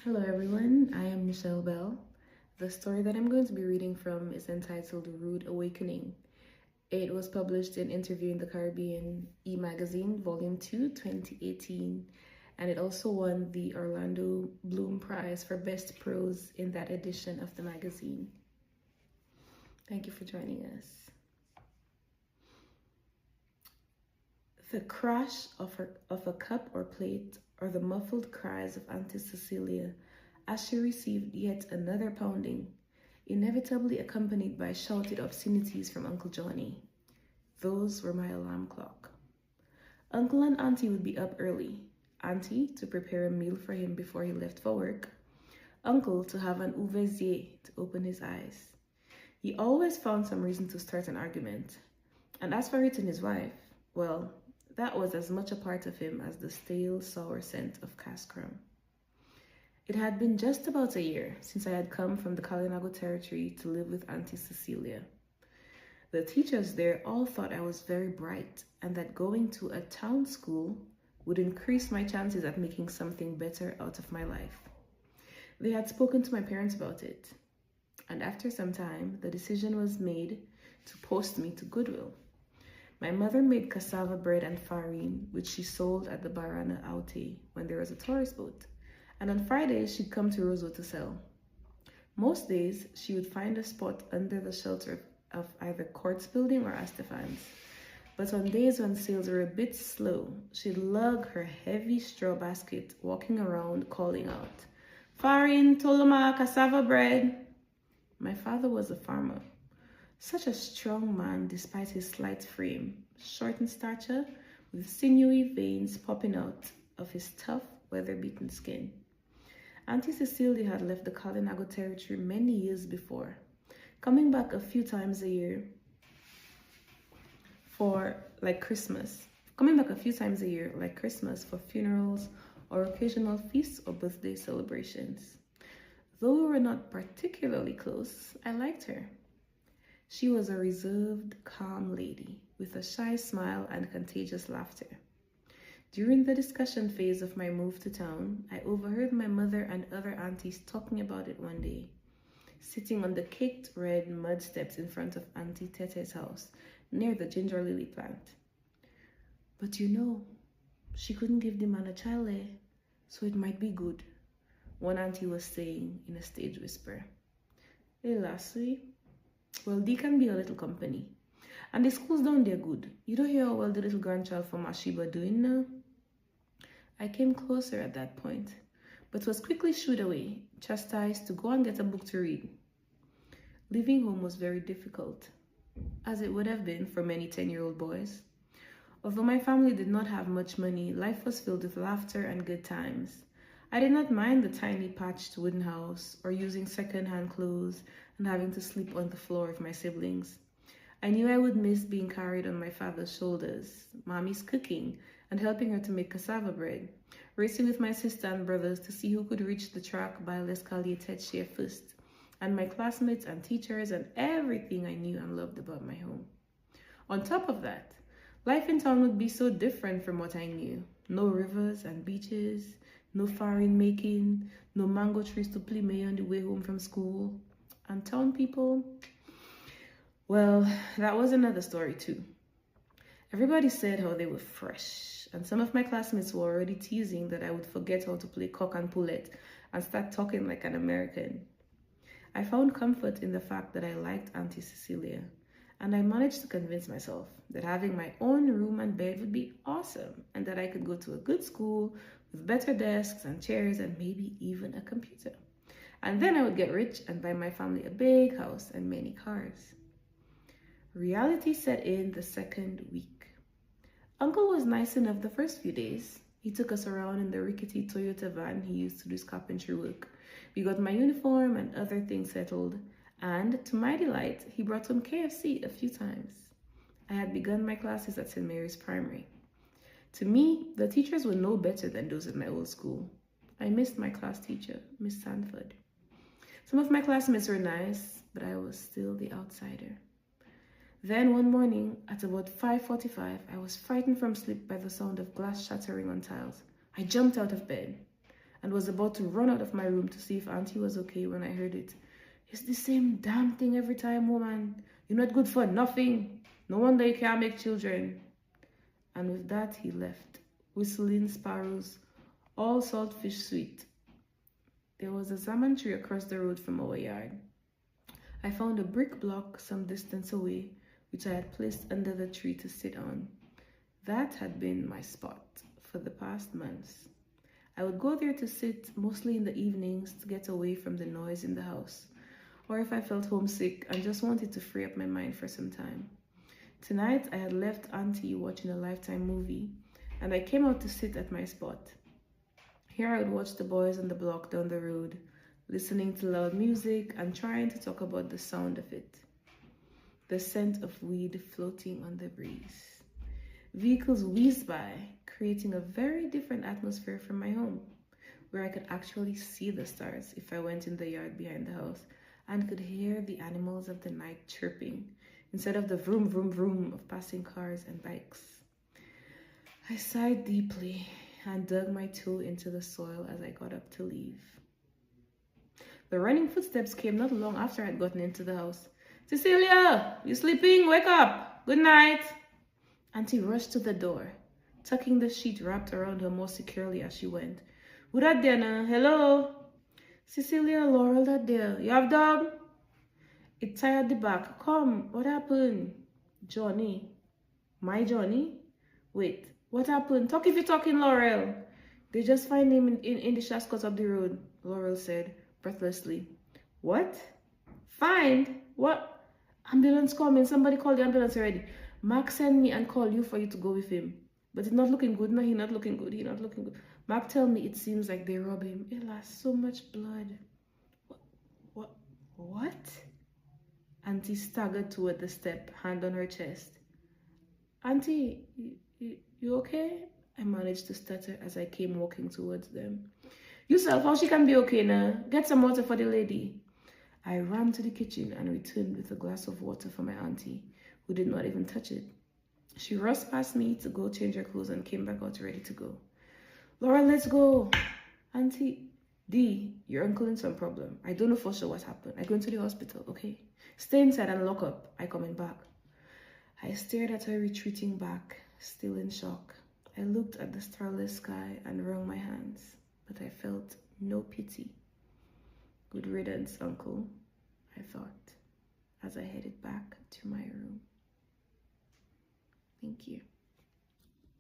Hello everyone, I am Michelle Belle. The story that I'm going to be reading from is entitled Rude Awakening. It was published in Interview in the Caribbean e-magazine, volume 2, 2018, and it also won the Orlando Bloom Prize for Best Prose in that edition of the magazine. Thank you for joining us. The crash of a cup or plate, or the muffled cries of Auntie Cecilia as she received yet another pounding, inevitably accompanied by shouted obscenities from Uncle Johnny. Those were my alarm clock. Uncle and Auntie would be up early. Auntie to prepare a meal for him before he left for work. Uncle to have an ouversier to open his eyes. He always found some reason to start an argument. And as for hitting his wife, well, that was as much a part of him as the stale, sour scent of cask crumb. It had been just about a year since I had come from the Kalinago territory to live with Auntie Cecilia. The teachers there all thought I was very bright and that going to a town school would increase my chances at making something better out of my life. They had spoken to my parents about it, and after some time, the decision was made to post me to Goodwill. My mother made cassava bread and farine, which she sold at the Barana Aute when there was a tourist boat. And on Fridays, she'd come to Roseau to sell. Most days, she would find a spot under the shelter of either Courts Building or Astefan's. But on days when sales were a bit slow, she'd lug her heavy straw basket, walking around calling out, "Farine, toloma, cassava bread." My father was a farmer. Such a strong man despite his slight frame, short in stature, with sinewy veins popping out of his tough, weather-beaten skin. Auntie Cecilia had left the Kalinago territory many years before, coming back a few times a year for Christmas for funerals or occasional feasts or birthday celebrations. Though we were not particularly close, I liked her. She was a reserved, calm lady with a shy smile and contagious laughter. During the discussion phase of my move to town, I overheard my mother and other aunties talking about it one day, sitting on the caked red mud steps in front of Auntie Tete's house near the ginger lily plant. "But you know, she couldn't give the man a child, so it might be good," one auntie was saying in a stage whisper. "Hey, lassie. Well, they can be a little company. And the schools down there good. You don't hear how well the little grandchild from Ashiba doing now?" I came closer at that point, but was quickly shooed away, chastised to go and get a book to read. Leaving home was very difficult, as it would have been for many 10-year-old boys. Although my family did not have much money, life was filled with laughter and good times. I did not mind the tiny patched wooden house or using second-hand clothes and having to sleep on the floor with my siblings. I knew I would miss being carried on my father's shoulders, mommy's cooking, and helping her to make cassava bread, racing with my sister and brothers to see who could reach the track by l'escalier Tetshire first, and my classmates and teachers and everything I knew and loved about my home. On top of that, life in town would be so different from what I knew. No rivers and beaches, no farine making, no mango trees to play on the way home from school. And town people, well, that was another story too. Everybody said how they were fresh, and some of my classmates were already teasing that I would forget how to play cock and pullet and start talking like an American. I found comfort in the fact that I liked Auntie Cecilia, and I managed to convince myself that having my own room and bed would be awesome, and that I could go to a good school with better desks and chairs and maybe even a computer. And then I would get rich and buy my family a big house and many cars. Reality set in the second week. Uncle was nice enough the first few days. He took us around in the rickety Toyota van he used to do his carpentry work. We got my uniform and other things settled, and to my delight, he brought home KFC a few times. I had begun my classes at St. Mary's Primary. To me, the teachers were no better than those at my old school. I missed my class teacher, Miss Sanford. Some of my classmates were nice, but I was still the outsider. Then one morning, at about 5:45, I was frightened from sleep by the sound of glass shattering on tiles. I jumped out of bed. and was about to run out of my room to see if Auntie was okay when I heard it. It's the same damn thing every time, woman. You're not good for nothing. No wonder you can't make children. And with that, he left, whistling sparrows, all saltfish sweet. There was a salmon tree across the road from our yard. I found a brick block some distance away, which I had placed under the tree to sit on. That had been my spot for the past months. I would go there to sit, mostly in the evenings, to get away from the noise in the house, or if I felt homesick and just wanted to free up my mind for some time. Tonight, I had left Auntie watching a Lifetime movie, and I came out to sit at my spot. Here I would watch the boys on the block down the road, listening to loud music and trying to talk about the sound of it. The scent of weed floating on the breeze. Vehicles whizzed by, creating a very different atmosphere from my home, where I could actually see the stars if I went in the yard behind the house and could hear the animals of the night chirping instead of the vroom, vroom, vroom of passing cars and bikes. I sighed deeply and dug my toe into the soil as I got up to leave. The running footsteps came not long after I had gotten into the house. Cecilia, you sleeping? Wake up. Good night. Auntie rushed to the door, tucking the sheet wrapped around her more securely as she went. Who that there now? Hello? Cecilia, Laurel that there. You have dog? It tired the back. Come, what happened? Johnny. My Johnny? Wait. What happened? Talk if you're talking, Laurel. They just find him in the shascot up the road, Laurel said, breathlessly. What? Find? What? Ambulance coming. Somebody called the ambulance already. Mark sent me and called you for you to go with him. But it's not looking good. No, he's not looking good. He's not looking good. Mark tell me it seems like they robbed him. Ella, so much blood. What? Auntie staggered toward the step, hand on her chest. Auntie, you okay? I managed to stutter as I came walking towards them. Yourself, how she can be okay now? Get some water for the lady. I ran to the kitchen and returned with a glass of water for my auntie, who did not even touch it. She rushed past me to go change her clothes and came back out ready to go. Laura, let's go. Auntie, D, your uncle in some problem. I don't know for sure what happened. I'm going to the hospital, okay? Stay inside and lock up. I'm coming back. I stared at her retreating back, still in shock. I looked at the starless sky and wrung my hands, but I felt no pity. Good riddance, uncle, I thought, as I headed back to my room. Thank you.